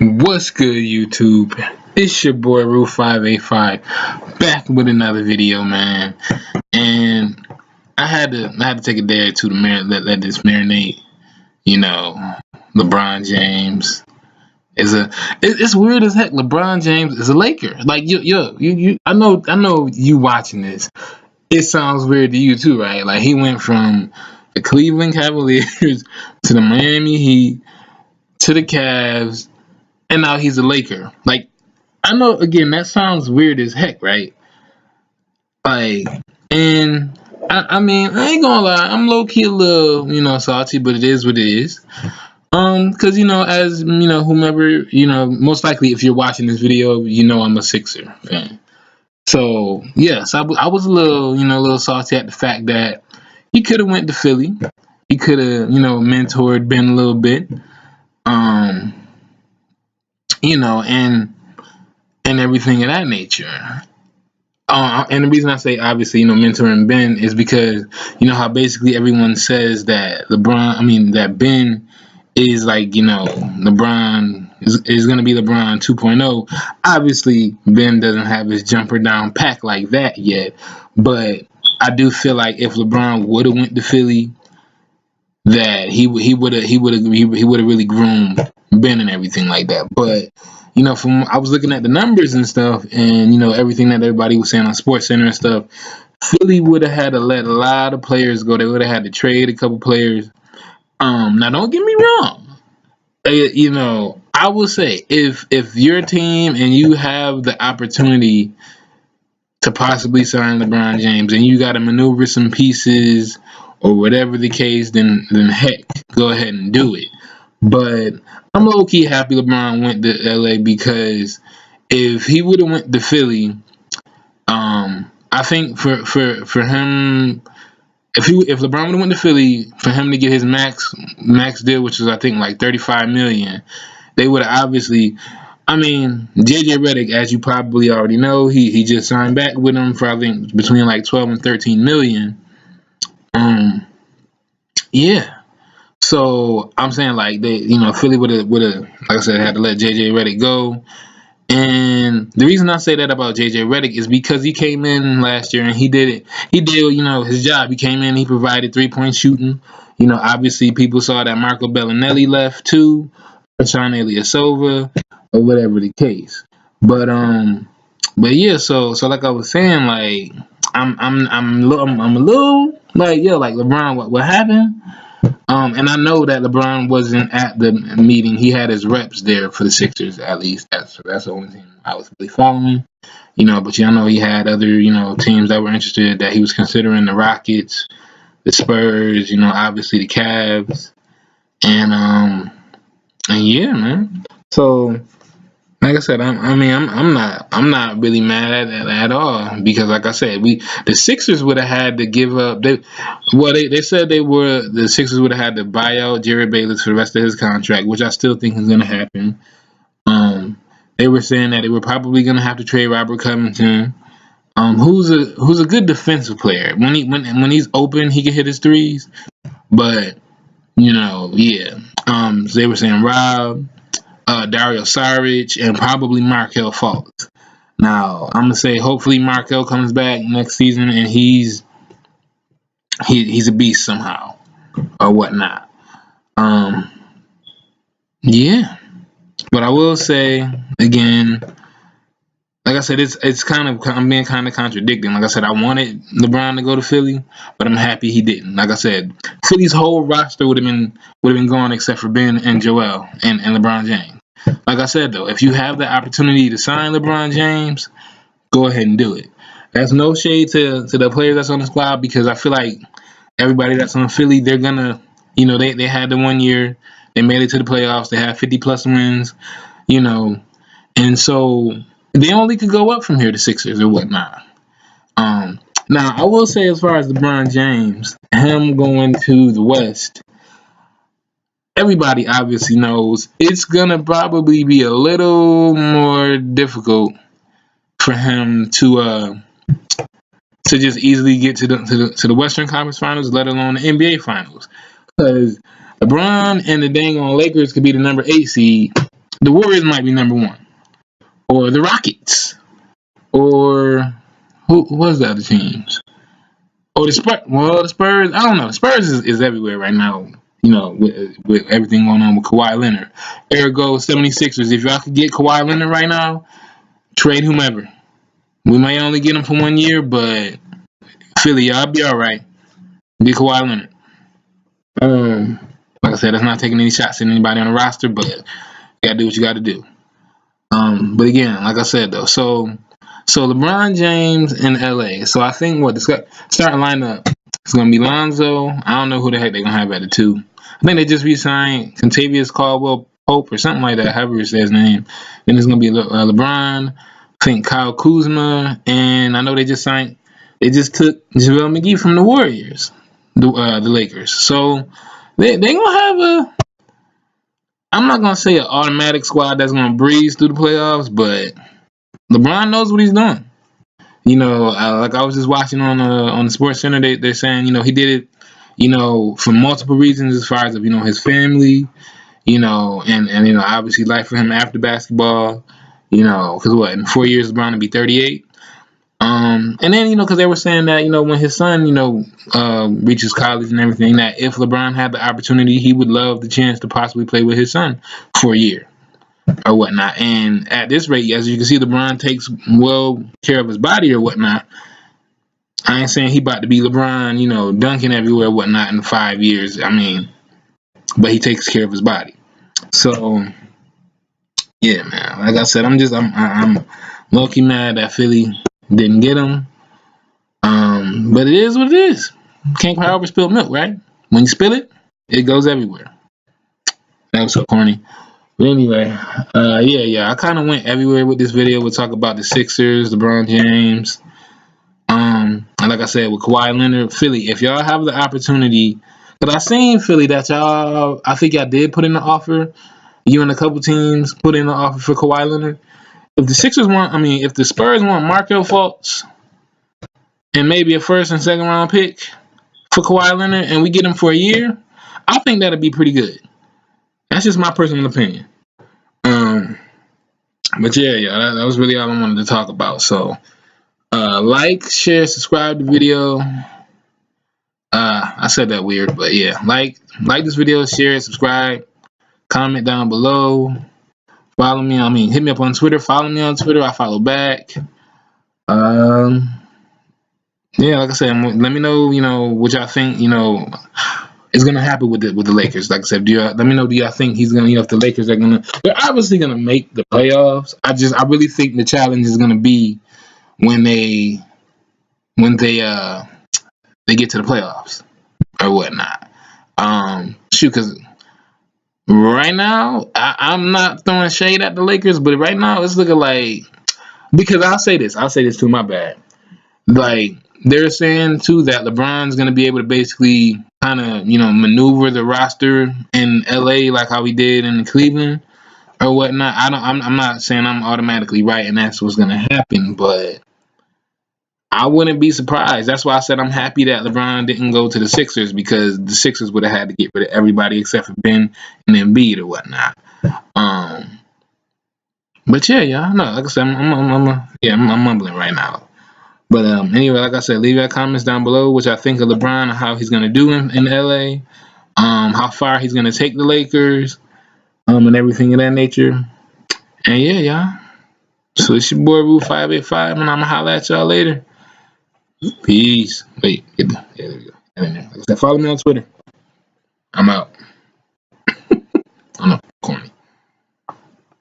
What's good, YouTube? It's your boy Rule585 back with another video, man. And I had to take a day or two to let this marinate. You know, LeBron James it's weird as heck. LeBron James is a Laker. Like you. I know you watching this. It sounds weird to you too, right? Like he went from the Cleveland Cavaliers to the Miami Heat to the Cavs, and now he's a Laker. Like, I know, again, that sounds weird as heck, right? Like, and I mean, I ain't gonna lie, I'm low key a little, salty, but it is what it is. Cause as whomever, most likely if you're watching this video, I'm a Sixer fan. So yes, I was a little, a little salty at the fact that he could have went to Philly. He could have, mentored Ben a little bit. Um, and everything of that nature. And the reason I say obviously, mentoring Ben is because how basically everyone says that that Ben is like, LeBron is going to be LeBron 2.0. Obviously, Ben doesn't have his jumper down pack like that yet, but I do feel like if LeBron would have went to Philly, that he would have really groomed Ben and everything like that. But from I was looking at the numbers and stuff, and everything that everybody was saying on Sports Center and stuff, Philly would have had to let a lot of players go. They would have had to trade a couple players. Now don't get me wrong. I will say if your team and you have the opportunity to possibly sign LeBron James and you got to maneuver some pieces or whatever the case, then heck, go ahead and do it. But I'm low key happy LeBron went to LA, because if he would have went to Philly, I think for him, if LeBron would have went to Philly, for him to get his max deal, which is I think like $35 million, they would have obviously. I mean, JJ Redick, as you probably already know, he just signed back with him for I think between like 12 and 13 million. Yeah. So I'm saying like Philly would have like I said had to let JJ Redick go. And the reason I say that about JJ Redick is because he came in last year and he did it. He did his job. He came in, he provided 3-point shooting. Obviously people saw that Marco Bellinelli left too, or Sean Ilyasova, or whatever the case. But yeah, so like I was saying, like I'm a little like like LeBron, what happened? And I know that LeBron wasn't at the meeting. He had his reps there for the Sixers, at least. That's the only thing I was really following. But I know he had other, teams that were interested, that he was considering: the Rockets, the Spurs, obviously the Cavs. And yeah, man. So like I said, I'm not really mad at that at all, because like I said, the Sixers would have had to give up. They said the Sixers would have had to buy out Jerry Bayless for the rest of his contract, which I still think is going to happen. They were saying that they were probably going to have to trade Robert Covington, who's a good defensive player. When he's open, he can hit his threes. But yeah. So they were saying Rob, Dario Saric, and probably Markelle Fultz. Now, I'm gonna say hopefully Markelle comes back next season and he's a beast somehow or whatnot. Yeah, but I will say again, like I said, it's kind of, I'm being kind of contradicting. Like I said, I wanted LeBron to go to Philly, but I'm happy he didn't. Like I said, Philly's whole roster would have been gone except for Ben and Joel and LeBron James. Like I said though, if you have the opportunity to sign LeBron James, go ahead and do it. That's no shade to the players that's on the squad, because I feel like everybody that's on Philly, they're gonna, they had the 1 year, they made it to the playoffs, they had 50 plus wins, and so they only could go up from here, the Sixers or whatnot. Now I will say, as far as LeBron James, him going to the West, everybody obviously knows it's gonna probably be a little more difficult for him to just easily get to the Western Conference Finals, let alone the NBA Finals, because LeBron and the dang on Lakers could be the number 8 seed. The Warriors might be number 1, or the Rockets, or who was the other teams? Oh, the Spurs. Well, the Spurs. I don't know. The Spurs is everywhere right now. You know, with everything going on with Kawhi Leonard. Ergo, 76ers. If y'all could get Kawhi Leonard right now, trade whomever. We may only get him for 1 year, but Philly, y'all be all right. Get Kawhi Leonard. Like I said, that's not taking any shots at anybody on the roster, but you gotta do what you gotta do. But again, like I said though, so LeBron James in LA. So I think the starting lineup is gonna be Lonzo. I don't know who the heck they're gonna have at the 2. I think they just re-signed Kentavious Caldwell Pope or something like that, however you say his name. Then it's gonna be LeBron. I think Kyle Kuzma, and I know they just took JaVale McGee from the Warriors, the Lakers. So they gonna have I'm not gonna say an automatic squad that's gonna breeze through the playoffs, but LeBron knows what he's doing. You know, like I was just watching on the Sports Center, they're saying, you know, he did it, you know, for multiple reasons as far as, you know, his family, you know, and you know, obviously life for him after basketball, you know, because in 4 years LeBron will be 38. And then, you know, because they were saying that, you know, when his son, you know, reaches college and everything, that if LeBron had the opportunity, he would love the chance to possibly play with his son for a year or whatnot. And at this rate, as you can see, LeBron takes well care of his body or whatnot. I ain't saying he about to be LeBron, you know, dunking everywhere or whatnot in 5 years. I mean, but he takes care of his body. So, yeah, man. Like I said, I'm low-key mad that Philly didn't get him. But it is what it is. Can't cry over spilled milk, right? When you spill it, it goes everywhere. That was so corny. But anyway, yeah. I kind of went everywhere with this video. We'll talk about the Sixers, LeBron James. And like I said, with Kawhi Leonard, Philly, if y'all have the opportunity, because I seen Philly that I think y'all did put in the offer. You and a couple teams put in the offer for Kawhi Leonard. If the if the Spurs want Markelle Fultz and maybe a first and second round pick for Kawhi Leonard, and we get him for a year, I think that'd be pretty good. That's just my personal opinion. But yeah, that was really all I wanted to talk about. So, like, share, subscribe to the video. I said that weird, but yeah, like this video, share, subscribe, comment down below, follow me. Hit me up on Twitter. Follow me on Twitter. I follow back. Yeah, like I said, let me know, you know, what y'all think, you know, is gonna happen with the Lakers. Like I said, let me know, do y'all think he's gonna, you know, if the Lakers are they're obviously gonna make the playoffs. I really think the challenge is gonna be when they get to the playoffs or whatnot. Because right now I'm not throwing shade at the Lakers, but right now it's looking like, because I'll say this too, my bad. Like, they're saying too that LeBron's gonna be able to basically kind of, you know, maneuver the roster in LA like how he did in Cleveland or whatnot. I'm not saying I'm automatically right and that's what's gonna happen, but I wouldn't be surprised. That's why I said I'm happy that LeBron didn't go to the Sixers, because the Sixers would have had to get rid of everybody except for Ben and Embiid or whatnot. But yeah, no, like I said, I'm mumbling right now. But anyway, like I said, leave your comments down below what y'all think of LeBron and how he's gonna do in LA. How far he's gonna take the Lakers, and everything of that nature. And yeah, y'all. So it's your boy Rue585, and I'ma holla at y'all later. Peace. Wait, there we go. Like I said, follow me on Twitter. I'm out.